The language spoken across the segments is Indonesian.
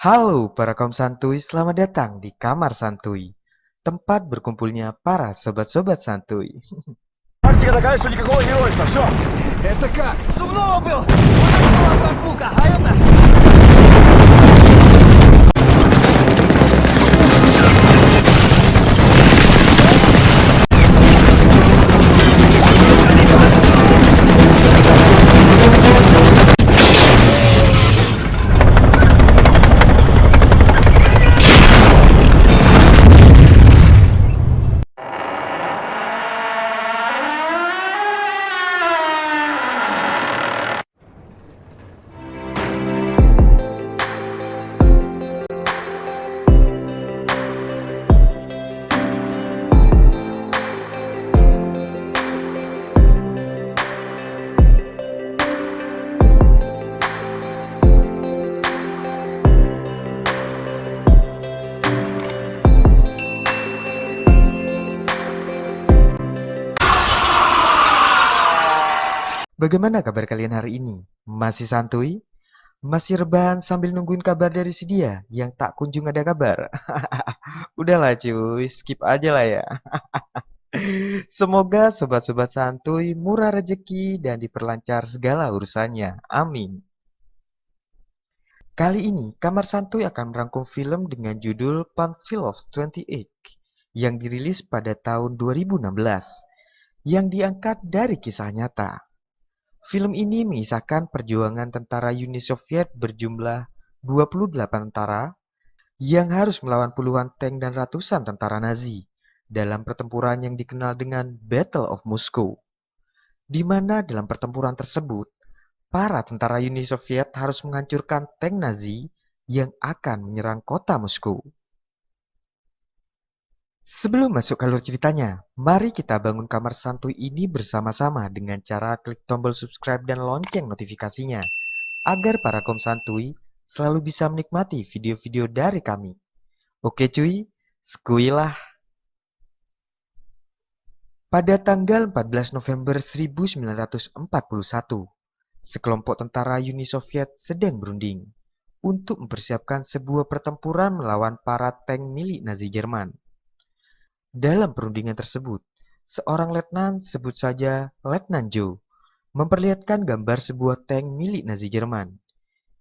Halo para kaum santuy, selamat datang di Kamar Santuy, tempat berkumpulnya para sobat-sobat santuy. Практика такая, что никакого геройства. Все. Это как? Зубного был! Вот это была прогулка, а это... Bagaimana kabar kalian hari ini? Masih santuy? Masih rebahan sambil nungguin kabar dari si dia yang tak kunjung ada kabar? Udahlah cuy, skip aja lah ya. Semoga sobat-sobat santuy murah rezeki dan diperlancar segala urusannya. Amin. Kali ini, Kamar Santuy akan merangkum film dengan judul Panfil of 28 yang dirilis pada tahun 2016 yang diangkat dari kisah nyata. Film ini mengisahkan perjuangan tentara Uni Soviet berjumlah 28 tentara yang harus melawan puluhan tank dan ratusan tentara Nazi dalam pertempuran yang dikenal dengan Battle of Moscow, di mana dalam pertempuran tersebut, para tentara Uni Soviet harus menghancurkan tank Nazi yang akan menyerang kota Moskow. Sebelum masuk ke alur ceritanya, mari kita bangun kamar santuy ini bersama-sama dengan cara klik tombol subscribe dan lonceng notifikasinya, agar para kaum santuy selalu bisa menikmati video-video dari kami. Oke cuy, skuilah. Pada tanggal 14 November 1941, sekelompok tentara Uni Soviet sedang berunding untuk mempersiapkan sebuah pertempuran melawan para tank milik Nazi Jerman. Dalam perundingan tersebut, seorang letnan, sebut saja Letnan Joe, memperlihatkan gambar sebuah tank milik Nazi Jerman.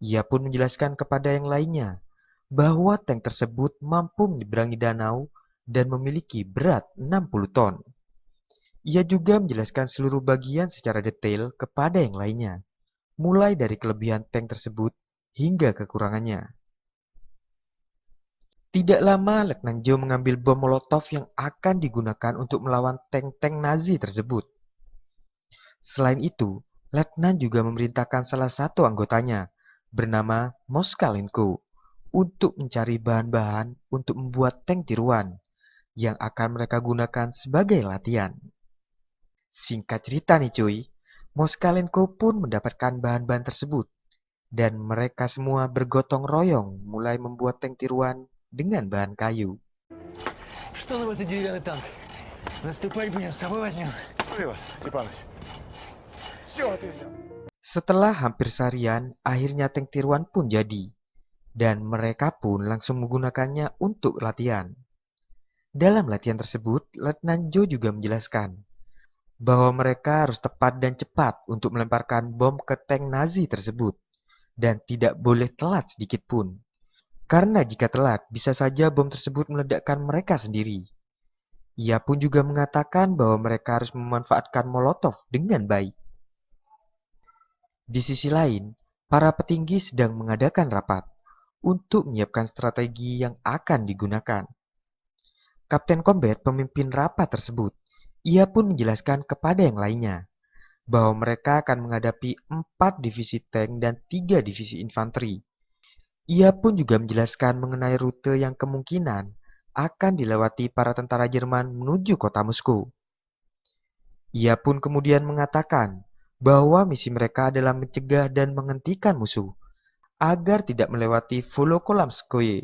Ia pun menjelaskan kepada yang lainnya bahwa tank tersebut mampu menyeberangi danau dan memiliki berat 60 ton. Ia juga menjelaskan seluruh bagian secara detail kepada yang lainnya, mulai dari kelebihan tank tersebut hingga kekurangannya. Tidak lama, Letnan Joe mengambil bom Molotov yang akan digunakan untuk melawan tank-tank Nazi tersebut. Selain itu, Letnan juga memerintahkan salah satu anggotanya, bernama Moskalenko, untuk mencari bahan-bahan untuk membuat tank tiruan, yang akan mereka gunakan sebagai latihan. Singkat cerita nih cuy, Moskalenko pun mendapatkan bahan-bahan tersebut, dan mereka semua bergotong royong mulai membuat tank tiruan dengan bahan kayu. Что нам этот деревянный танк? Наступать будем, с собой возьмем. Спасибо, Степаныч. Все ты взял. Setelah hampir seharian, akhirnya tank tiruan pun jadi, dan mereka pun langsung menggunakannya untuk latihan. Dalam latihan tersebut, Letnan Joe juga menjelaskan bahwa mereka harus tepat dan cepat untuk melemparkan bom ke tank Nazi tersebut, dan tidak boleh telat sedikit pun. Karena jika telat, bisa saja bom tersebut meledakkan mereka sendiri. Ia pun juga mengatakan bahwa mereka harus memanfaatkan Molotov dengan baik. Di sisi lain, para petinggi sedang mengadakan rapat untuk menyiapkan strategi yang akan digunakan. Kapten Combat pemimpin rapat tersebut. Ia pun menjelaskan kepada yang lainnya bahwa mereka akan menghadapi 4 divisi tank dan 3 divisi infanteri. Ia pun juga menjelaskan mengenai rute yang kemungkinan akan dilewati para tentara Jerman menuju kota Moskow. Ia pun kemudian mengatakan bahwa misi mereka adalah mencegah dan menghentikan musuh agar tidak melewati Volokolamskoye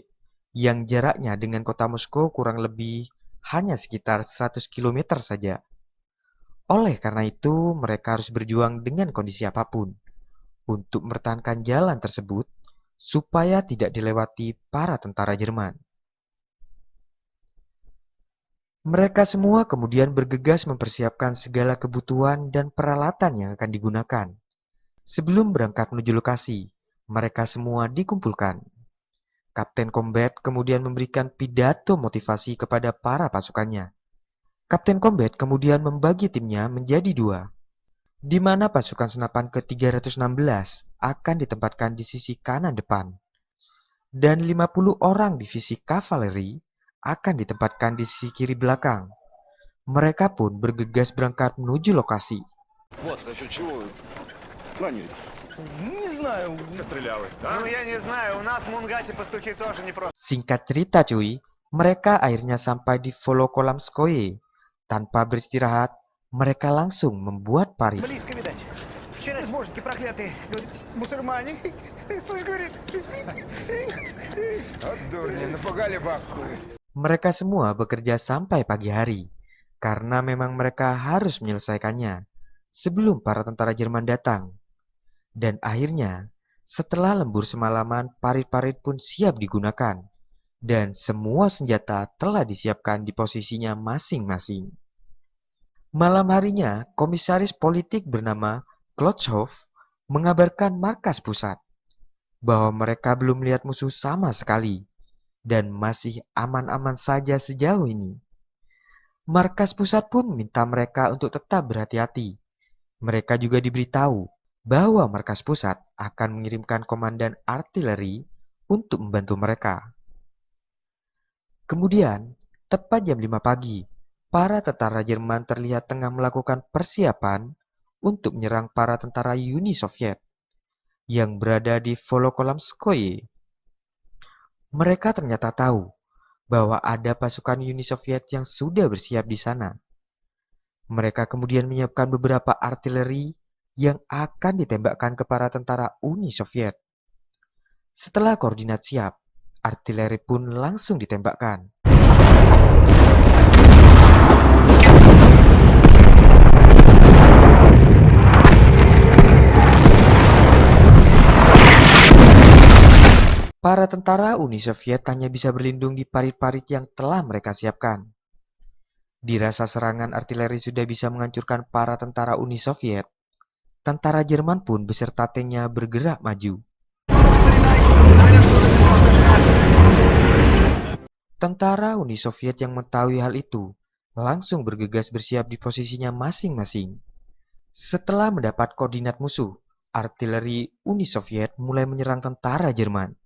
yang jaraknya dengan kota Moskow kurang lebih hanya sekitar 100 km saja. Oleh karena itu, mereka harus berjuang dengan kondisi apapun untuk mempertahankan jalan tersebut supaya tidak dilewati para tentara Jerman. Mereka semua kemudian bergegas mempersiapkan segala kebutuhan dan peralatan yang akan digunakan. Sebelum berangkat menuju lokasi, mereka semua dikumpulkan. Kapten Combat kemudian memberikan pidato motivasi kepada para pasukannya. Kapten Combat kemudian membagi timnya menjadi dua, di mana pasukan senapan ke-316 akan ditempatkan di sisi kanan depan, dan 50 orang divisi kavaleri akan ditempatkan di sisi kiri belakang. Mereka pun bergegas berangkat menuju lokasi. Вот, за счет чего ранили? Не знаю. Стреляли, Ну, я не знаю, у нас в Мунгате пастухи тоже не просто. Singkat cerita cuy, mereka akhirnya sampai di Volokolamskoye. Tanpa beristirahat, mereka langsung membuat parit. Близко, видать. Вчера сбожники проклятые, говорит, мусульмане. Слышь, говорит. От дурни, напугали бабку. Mereka semua bekerja sampai pagi hari, karena memang mereka harus menyelesaikannya sebelum para tentara Jerman datang. Dan akhirnya, setelah lembur semalaman, parit-parit pun siap digunakan, dan semua senjata telah disiapkan di posisinya masing-masing. Malam harinya, komisaris politik bernama Klotchhoff mengabarkan markas pusat bahwa mereka belum melihat musuh sama sekali dan masih aman-aman saja sejauh ini. Markas pusat pun minta mereka untuk tetap berhati-hati. Mereka juga diberitahu bahwa markas pusat akan mengirimkan komandan artileri untuk membantu mereka. Kemudian, tepat jam 5 pagi, para tentara Jerman terlihat tengah melakukan persiapan untuk menyerang para tentara Uni Soviet yang berada di Volokolamskoye. Mereka ternyata tahu bahwa ada pasukan Uni Soviet yang sudah bersiap di sana. Mereka kemudian menyiapkan beberapa artileri yang akan ditembakkan ke para tentara Uni Soviet. Setelah koordinat siap, artileri pun langsung ditembakkan. Para tentara Uni Soviet hanya bisa berlindung di parit-parit yang telah mereka siapkan. Dirasa serangan artileri sudah bisa menghancurkan para tentara Uni Soviet, tentara Jerman pun beserta tanknya bergerak maju. Tentara Uni Soviet yang mengetahui hal itu langsung bergegas bersiap di posisinya masing-masing. Setelah mendapat koordinat musuh, artileri Uni Soviet mulai menyerang tentara Jerman.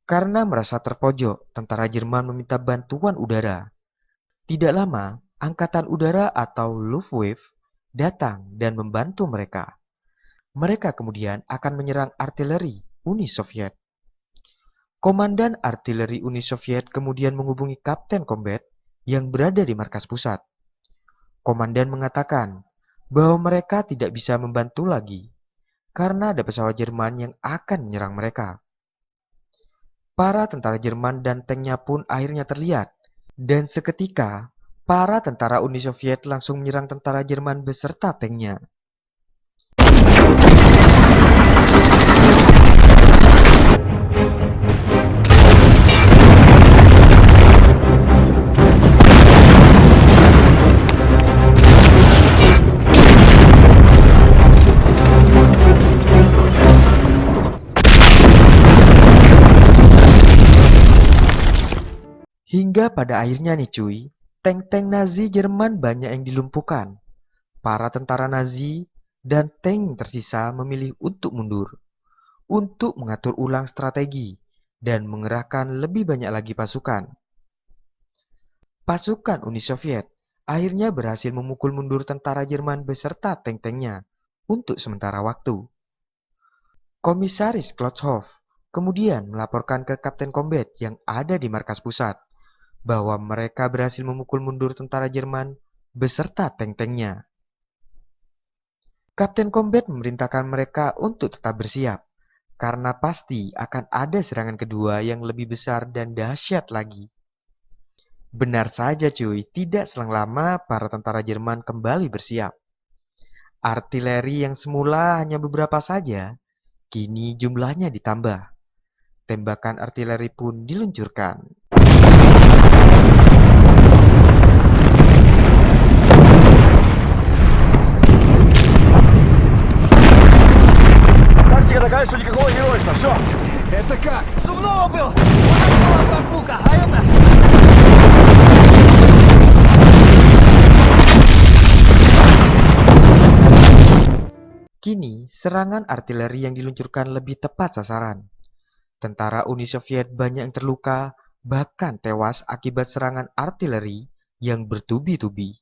Karena merasa terpojok, tentara Jerman meminta bantuan udara. Tidak lama, Angkatan Udara atau Luftwaffe datang dan membantu mereka. Mereka kemudian akan menyerang artileri Uni Soviet. Komandan artileri Uni Soviet kemudian menghubungi Kapten Combat yang berada di markas pusat. Komandan mengatakan bahwa mereka tidak bisa membantu lagi karena ada pesawat Jerman yang akan menyerang mereka. Para tentara Jerman dan tanknya pun akhirnya terlihat, dan seketika para tentara Uni Soviet langsung menyerang tentara Jerman beserta tanknya. Hingga pada akhirnya nih cuy, tank-tank Nazi Jerman banyak yang dilumpuhkan. Para tentara Nazi dan tank tersisa memilih untuk mundur, untuk mengatur ulang strategi dan mengerahkan lebih banyak lagi pasukan. Pasukan Uni Soviet akhirnya berhasil memukul mundur tentara Jerman beserta tank-tanknya untuk sementara waktu. Komisaris Klotchhoff kemudian melaporkan ke Kapten Combat yang ada di markas pusat bahwa mereka berhasil memukul mundur tentara Jerman beserta tank-tanknya. Kapten Combat memerintahkan mereka untuk tetap bersiap karena pasti akan ada serangan kedua yang lebih besar dan dahsyat lagi. Benar saja cuy, tidak selang lama para tentara Jerman kembali bersiap. Artileri yang semula hanya beberapa saja, kini jumlahnya ditambah. Tembakan artileri pun diluncurkan. Тактика такая, что никакого геройства. Все. Это как? Зубного был! Kini, serangan artileri yang diluncurkan lebih tepat sasaran. Tentara Uni Soviet banyak yang terluka, bahkan tewas akibat serangan artileri yang bertubi-tubi.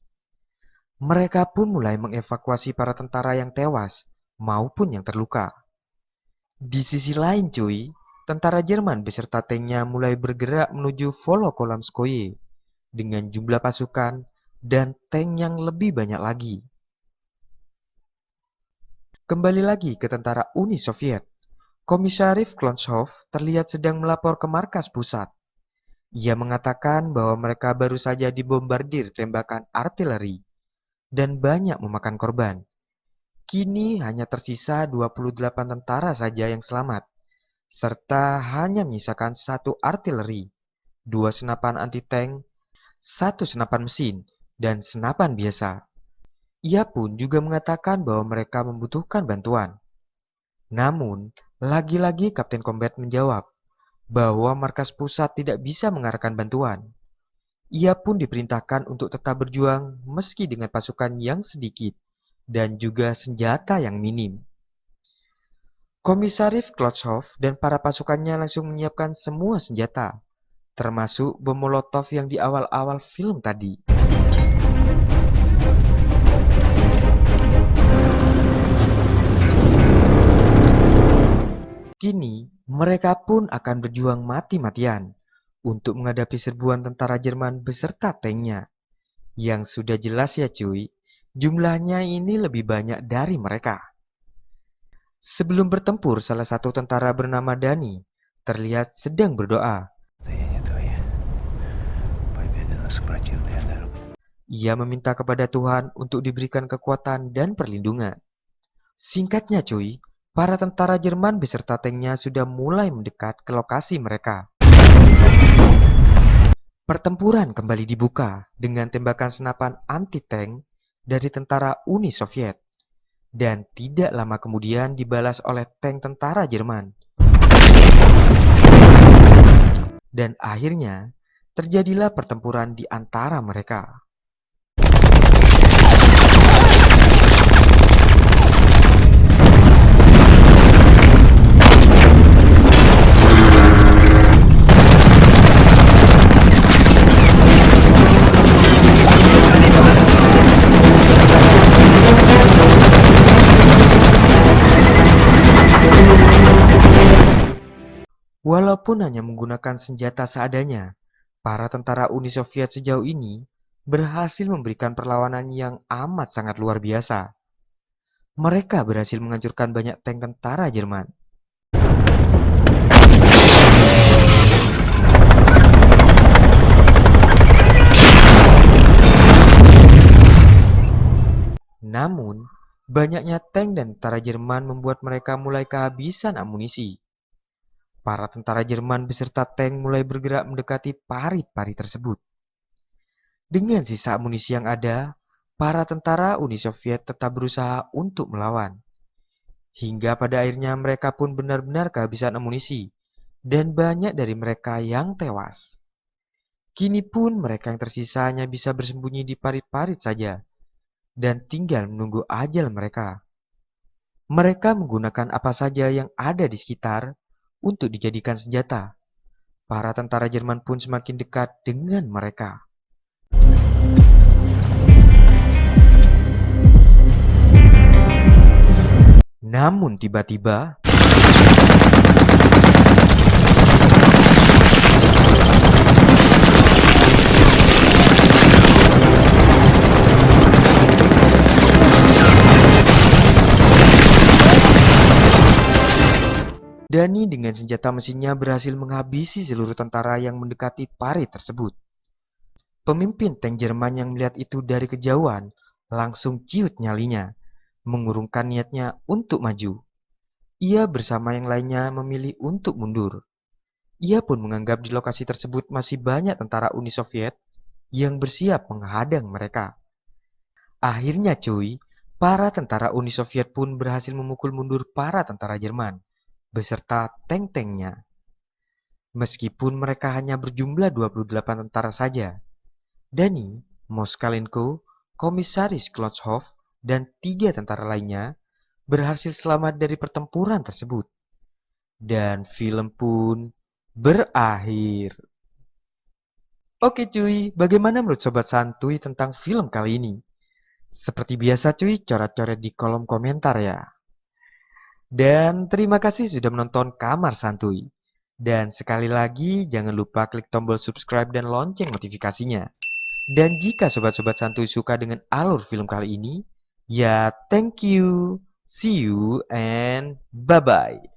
Mereka pun mulai mengevakuasi para tentara yang tewas maupun yang terluka. Di sisi lain cuy, tentara Jerman beserta tanknya mulai bergerak menuju Volokolamskoye dengan jumlah pasukan dan tank yang lebih banyak lagi. Kembali lagi ke tentara Uni Soviet. Komisaris Klonchov terlihat sedang melapor ke markas pusat. Ia mengatakan bahwa mereka baru saja dibombardir tembakan artileri dan banyak memakan korban. Kini hanya tersisa 28 tentara saja yang selamat, serta hanya menyisakan 1 artileri, 2 senapan anti-tank, 1 senapan mesin, dan senapan biasa. Ia pun juga mengatakan bahwa mereka membutuhkan bantuan. Namun, lagi-lagi Kapten Combat menjawab bahwa markas pusat tidak bisa mengarahkan bantuan. Ia pun diperintahkan untuk tetap berjuang meski dengan pasukan yang sedikit dan juga senjata yang minim. Komisaris Klotchov dan para pasukannya langsung menyiapkan semua senjata, termasuk bom Molotov yang di awal-awal film tadi. Kini, mereka pun akan berjuang mati-matian untuk menghadapi serbuan tentara Jerman beserta tanknya. Yang sudah jelas ya cuy, jumlahnya ini lebih banyak dari mereka. Sebelum bertempur, salah satu tentara bernama Dani terlihat sedang berdoa. Ia meminta kepada Tuhan untuk diberikan kekuatan dan perlindungan. Singkatnya cuy, para tentara Jerman beserta tanknya sudah mulai mendekat ke lokasi mereka. Pertempuran kembali dibuka dengan tembakan senapan anti-tank dari tentara Uni Soviet. Dan tidak lama kemudian dibalas oleh tank tentara Jerman. Dan akhirnya terjadilah pertempuran di antara mereka. Walaupun hanya menggunakan senjata seadanya, para tentara Uni Soviet sejauh ini berhasil memberikan perlawanan yang amat sangat luar biasa. Mereka berhasil menghancurkan banyak tank tentara Jerman. Namun, banyaknya tank dan tentara Jerman membuat mereka mulai kehabisan amunisi. Para tentara Jerman beserta tank mulai bergerak mendekati parit-parit tersebut. Dengan sisa amunisi yang ada, para tentara Uni Soviet tetap berusaha untuk melawan. Hingga pada akhirnya mereka pun benar-benar kehabisan amunisi, dan banyak dari mereka yang tewas. Kini pun mereka yang tersisa hanya bisa bersembunyi di parit-parit saja, dan tinggal menunggu ajal mereka. Mereka menggunakan apa saja yang ada di sekitar untuk dijadikan senjata. Para tentara Jerman pun semakin dekat dengan mereka. Namun tiba-tiba Dani dengan senjata mesinnya berhasil menghabisi seluruh tentara yang mendekati parit tersebut. Pemimpin tank Jerman yang melihat itu dari kejauhan langsung ciut nyalinya, mengurungkan niatnya untuk maju. Ia bersama yang lainnya memilih untuk mundur. Ia pun menganggap di lokasi tersebut masih banyak tentara Uni Soviet yang bersiap menghadang mereka. Akhirnya cuy, para tentara Uni Soviet pun berhasil memukul mundur para tentara Jerman beserta tank-tanknya. Meskipun mereka hanya berjumlah 28 tentara saja, Dani, Moskalenko, Komisaris Klotchov, dan 3 tentara lainnya berhasil selamat dari pertempuran tersebut. Dan film pun berakhir. Oke cuy, bagaimana menurut Sobat Santuy tentang film kali ini? Seperti biasa cuy, coret-coret di kolom komentar ya. Dan terima kasih sudah menonton Kamar Santuy. Dan sekali lagi, jangan lupa klik tombol subscribe dan lonceng notifikasinya. Dan jika sobat-sobat santuy suka dengan alur film kali ini, ya thank you, see you, and bye-bye.